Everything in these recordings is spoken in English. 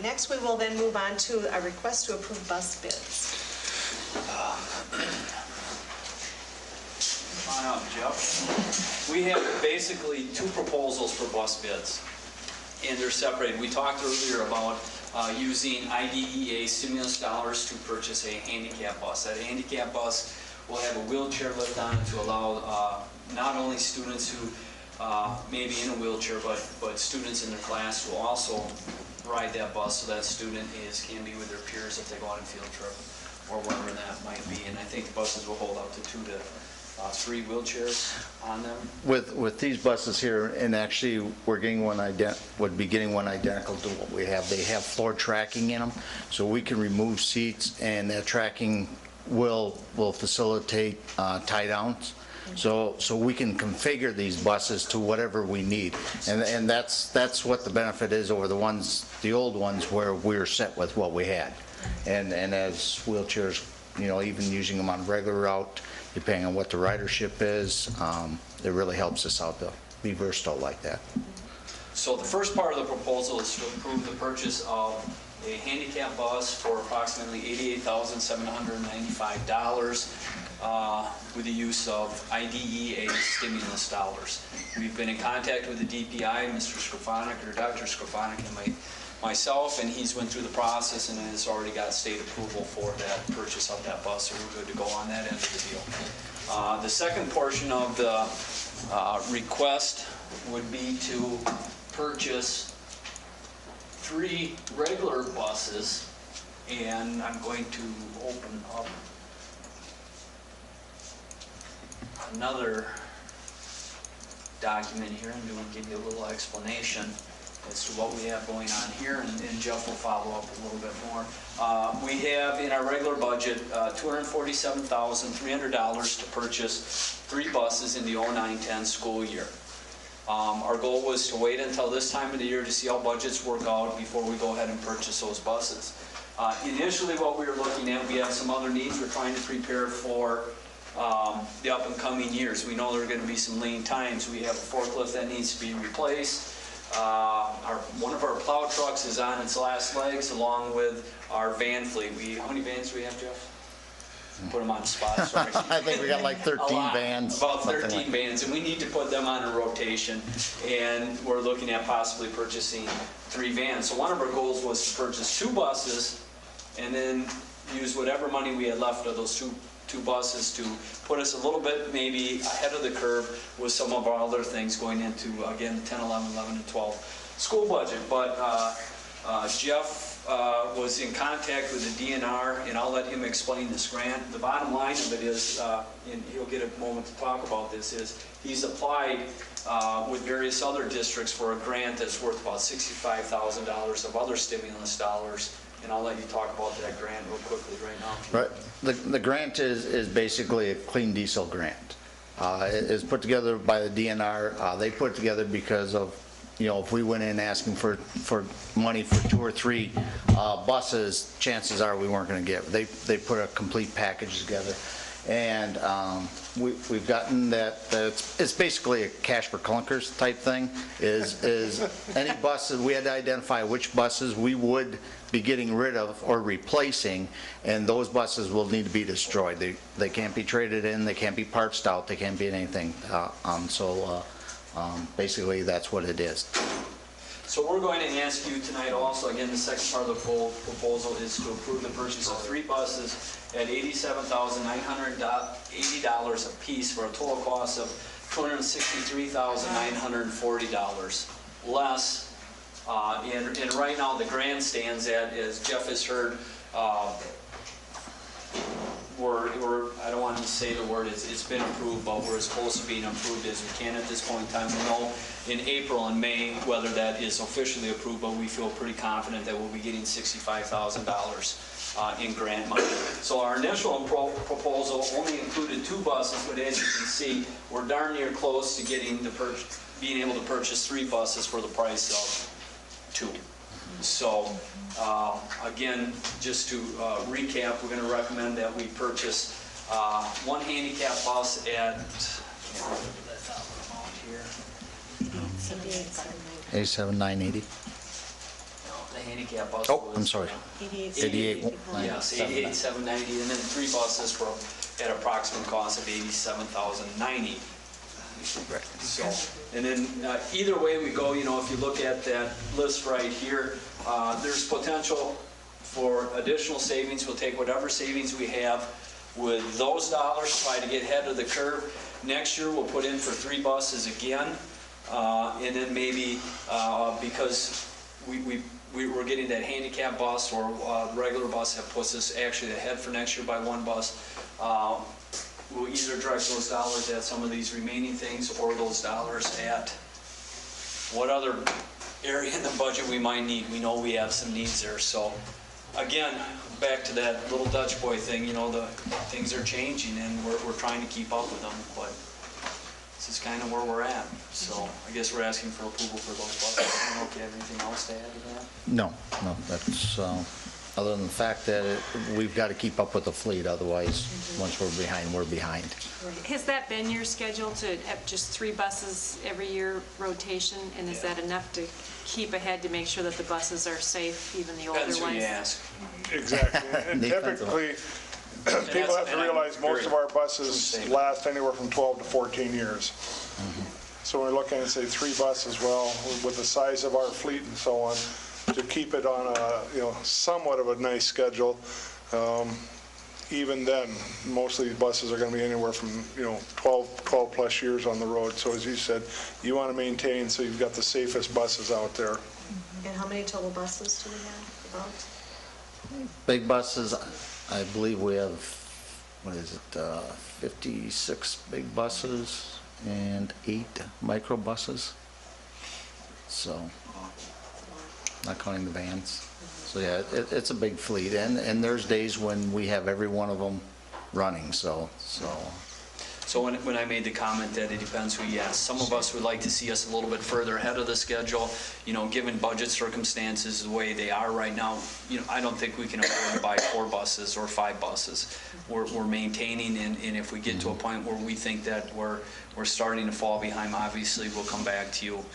next we will then move on to a request to approve bus bids. Come on up, Jeff. We have basically two proposals for bus bids, and they're separated. We talked earlier about using IDEA stimulus dollars to purchase a handicap bus. That handicap bus will have a wheelchair lift on it to allow not only students who may be in a wheelchair, but students in their class will also ride that bus, so that student can be with their peers if they go on a field trip or wherever that might be. And I think the buses will hold up to 2 to 3 wheelchairs on them. With these buses here, and actually we're getting one would be getting one identical to what we have. They have floor tracking in them, so we can remove seats, and that tracking will facilitate tie downs. So we can configure these buses to whatever we need, and that's what the benefit is over the old ones where we're set with what we had, and as wheelchairs, even using them on a regular route, depending on what the ridership is, it really helps us out to be versatile like that. So the first part of the proposal is to approve the purchase of a handicap bus for approximately $88,795 with the use of IDEA stimulus dollars. We've been in contact with the DPI, Mr. Skrofanik, or Dr. Skrofanik, and myself, and he's went through the process and has already got state approval for that purchase of that bus, so we're good to go on that end of the deal. The second portion of the request would be to purchase 3 regular buses, and I'm going to open up another document here and give you a little explanation as to what we have going on here, and Jeff will follow up a little bit more. We have in our regular budget $247,300 to purchase 3 buses in the 09-10 school year. Our goal was to wait until this time of the year to see how budgets work out before we go ahead and purchase those buses. Initially what we were looking at, we have some other needs. We're trying to prepare for the up and coming years. We know there are going to be some lean times. We have a forklift that needs to be replaced. One of our plow trucks is on its last legs, along with our van fleet. How many vans do we have, Jeff? Put them on the spot, sorry. I think we got like 13 vans. About 13 vans, and we need to put them on a rotation, and we're looking at possibly purchasing 3 vans. So one of our goals was to purchase 2 buses and then use whatever money we had left of those two buses to put us a little bit maybe ahead of the curve with some of our other things going into, again, 10, 11, 11, and 12 school budget. But Jeff was in contact with the DNR, and I'll let him explain this grant. The bottom line of it is, and he'll get a moment to talk about this, is he's applied with various other districts for a grant that's worth about $65,000 of other stimulus dollars. And I'll let you talk about that grant real quickly right now. Right. The grant is basically a clean diesel grant. It is put together by the DNR. They put it together because of, if we went in asking for money for 2 or 3 buses, chances are we weren't going to get it. They put a complete package together. And we've gotten that it's basically a cash for clunkers type thing. Is any buses, we had to identify which buses we would be getting rid of or replacing, and those buses will need to be destroyed. They can't be traded in, they can't be partsed out, they can't be anything. Basically that's what it is. So we're going to ask you tonight also, again, the second part of the proposal is to approve the purchase of 3 buses at $87,980 a piece for a total cost of $263,940 less. And right now the grant stands at, as Jeff has heard, I don't want to say the word, it's been approved, but we're as close to being approved as we can at this point in time. We'll know in April and May whether that is officially approved, but we feel pretty confident that we'll be getting $65,000 in grant money. So our initial proposal only included 2 buses, but as you can see, we're darn near close to getting being able to purchase 3 buses for the price of 2. So again, just to recap, we're going to recommend that we purchase 1 handicap bus at, $87,980. the handicap bus. Oh, I'm sorry. 88. Yes, 88,790, and then 3 buses for at approximate cost of 87,090. Right. So, and then either way we go, you know, if you look at that list right here, there's potential for additional savings. We'll take whatever savings we have with those dollars, try to get ahead of the curve. Next year we'll put in for 3 buses again, and then maybe because we're getting that handicap bus or regular bus that puts us actually ahead for next year by 1 bus. We'll either direct those dollars at some of these remaining things or those dollars at what other area in the budget we might need. We know we have some needs there. So again, back to that little Dutch boy thing, you know, the things are changing and we're trying to keep up with them, but this is kind of where we're at. So I guess we're asking for approval for those buses. I don't know if you have anything else to add to that? No, that's, other than the fact that we've got to keep up with the fleet, otherwise, once we're behind, we're behind. Has that been your schedule to have just 3 buses every year rotation? And is that enough to keep ahead to make sure that the buses are safe, even the older ones? Depends who you ask. Exactly. And Depends on- typically, people have to realize most of our buses last anywhere from 12 to 14 years. So when we're looking at, say, 3 buses, well, with the size of our fleet and so on, to keep it on a, you know, somewhat of a nice schedule, even then, most of these buses are going to be anywhere from, you know, 12 plus years on the road. So as you said, you want to maintain so you've got the safest buses out there. And how many total buses do we have about? Big buses, I believe we have, what is it, 56 big buses and 8 micro buses. So, not counting the vans. So yeah, it's a big fleet, and there's days when we have every one of them running, so. So when I made the comment that it depends who you ask, some of us would like to see us a little bit further ahead of the schedule. You know, given budget circumstances the way they are right now, you know, I don't think we can afford to buy 4 buses or 5 buses. We're maintaining, and if we get to a point where we think that we're starting to fall behind, obviously we'll come back to you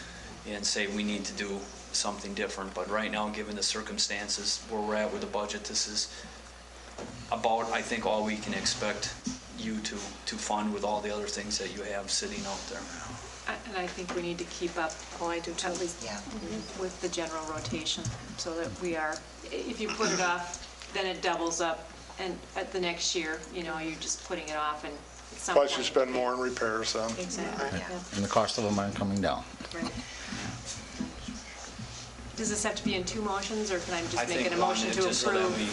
and say we need to do something different. But right now, given the circumstances where we're at with the budget, this is about, I think, all we can expect you to fund with all the other things that you have sitting out there. And I think we need to keep up. Oh, I do too. At least with the general rotation, so that we are, if you put it off, then it doubles up, and at the next year, you know, you're just putting it off, and at some Plus you point- spend more in repairs then. Exactly. And the cost of them aren't coming down. Right. Does this have to be in 2 motions, or can I I just make think it a one, motion to just so that approve we-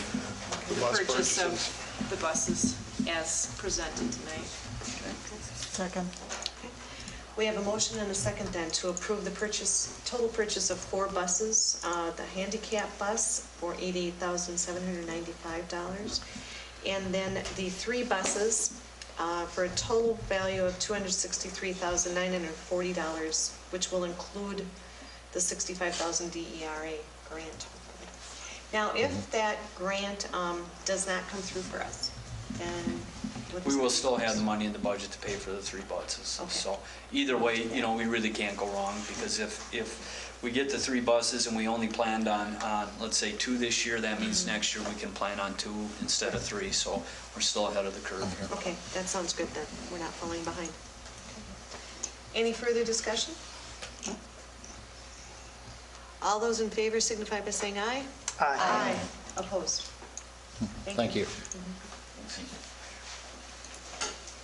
the bus purchase purchases. of the buses as presented tonight? Second. We have a motion and a second then to approve the total purchase of 4 buses, the handicap bus for $88,795, and then the 3 buses for a total value of $263,940, which will include the $65,000 DERA grant. Now, if that grant does not come through for us, then what We does will that still mean? have the money in the budget to pay for the 3 buses. Okay. So either way, you know, we really can't go wrong, because if we get the 3 buses and we only planned on, let's say 2 this year, that means next year we can plan on 2 instead of 3. So we're still ahead of the curve here. Okay, that sounds good then. We're not falling behind. Any further discussion? All those in favor signify by saying aye. Aye. Opposed? Thank you.